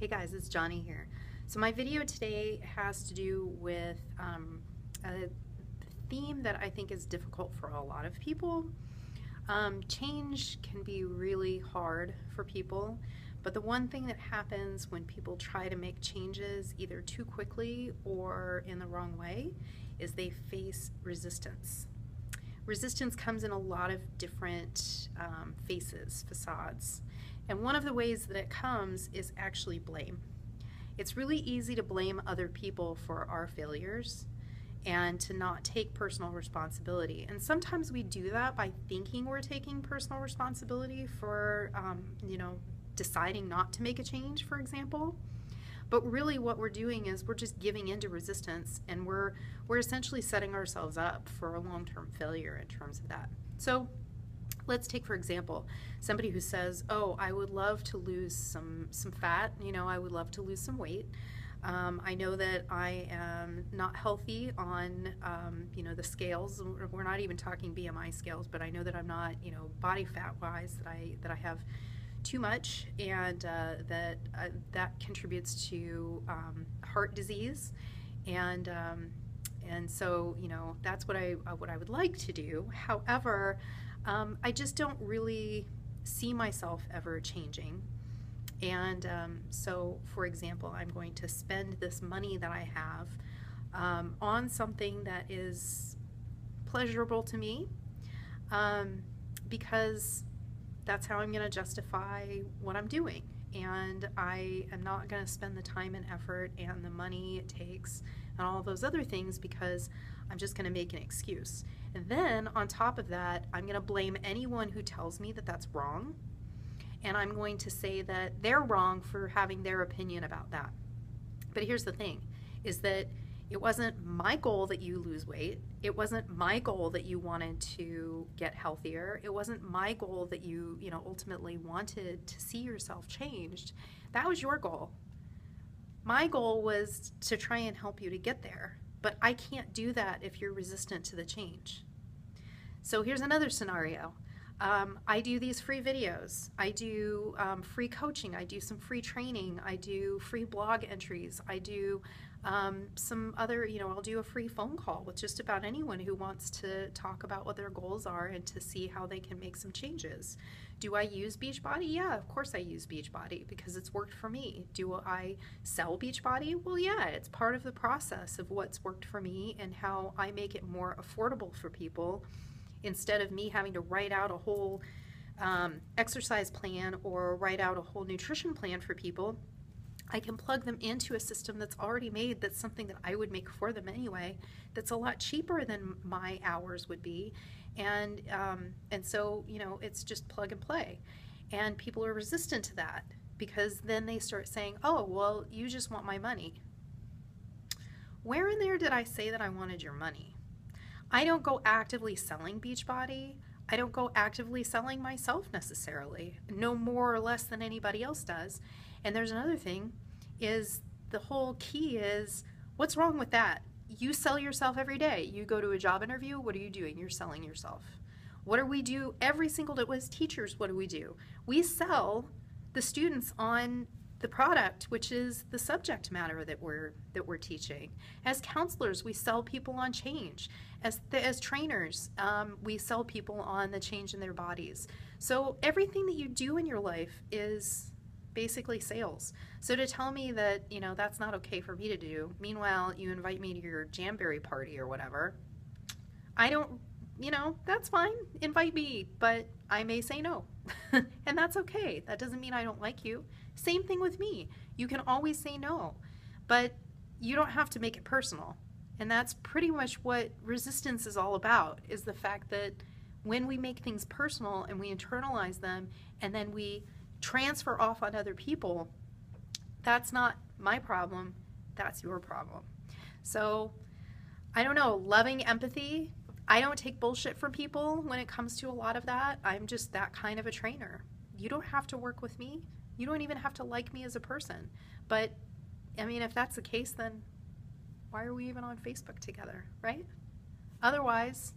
Hey guys, it's Johnny here. So my video today has to do with a theme that I think is difficult for a lot of people. Change can be really hard for people, but the one thing that happens when people try to make changes either too quickly or in the wrong way is they face resistance. Resistance comes in a lot of different facades. And one of the ways that it comes is actually blame. It's really easy to blame other people for our failures and to not take personal responsibility. And sometimes we do that by thinking we're taking personal responsibility for, deciding not to make a change, for example. But really what we're doing is we're just giving into resistance, and we're essentially setting ourselves up for a long-term failure in terms of that. So let's take, for example, somebody who says, oh, I would love to lose some fat, I would love to lose some weight. I know that I am not healthy on, the scales. We're not even talking BMI scales, but I know that I'm not, body fat-wise, that I have too much, and that contributes to heart disease, and so that's what I would like to do. However, I just don't really see myself ever changing, and so for example, I'm going to spend this money that I have on something that is pleasurable to me, because that's how I'm going to justify what I'm doing. And I am not going to spend the time and effort and the money it takes and all those other things because I'm just going to make an excuse. And then on top of that, I'm going to blame anyone who tells me that that's wrong. And I'm going to say that they're wrong for having their opinion about that. But here's the thing, is that it wasn't my goal that you lose weight. It wasn't my goal that you wanted to get healthier. It wasn't my goal that you, ultimately wanted to see yourself changed. That was your goal. My goal was to try and help you to get there, but I can't do that if you're resistant to the change. So here's another scenario. I do these free videos. I do free coaching. I do some free training. I do free blog entries. I do some other, I'll do a free phone call with just about anyone who wants to talk about what their goals are and to see how they can make some changes. Do I use Beachbody? Yeah, of course I use Beachbody because it's worked for me. Do I sell Beachbody? Well, yeah, it's part of the process of what's worked for me and how I make it more affordable for people. Instead of me having to write out a whole exercise plan or write out a whole nutrition plan for people, I can plug them into a system that's already made, that's something that I would make for them anyway, that's a lot cheaper than my hours would be. And so, it's just plug and play. And people are resistant to that because then they start saying, oh, well, you just want my money. Where in there did I say that I wanted your money? I don't go actively selling Beachbody. I don't go actively selling myself necessarily, no more or less than anybody else does. And there's another thing, is the whole key is, what's wrong with that? You sell yourself every day. You go to a job interview, what are you doing? You're selling yourself. What do we do every single day? As teachers, what do? We sell the students on the product, which is the subject matter that we're teaching. As counselors, we sell people on change. As trainers, we sell people on the change in their bodies. So everything that you do in your life is basically sales. So to tell me that, that's not okay for me to do, meanwhile you invite me to your jamboree party or whatever, I don't, that's fine, invite me, but I may say no. And that's okay. That doesn't mean I don't like you. Same thing with me. You can always say no, but you don't have to make it personal. And that's pretty much what resistance is all about, is the fact that when we make things personal and we internalize them and then we transfer off on other people, that's not my problem, that's your problem. So, I don't know, loving empathy, I don't take bullshit from people when it comes to a lot of that. I'm just that kind of a trainer. You don't have to work with me. You don't even have to like me as a person. But, I mean, if that's the case, then why are we even on Facebook together, right? Otherwise,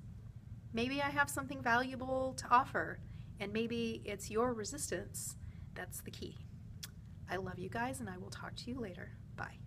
maybe I have something valuable to offer, and maybe it's your resistance that's the key. I love you guys, and I will talk to you later. Bye.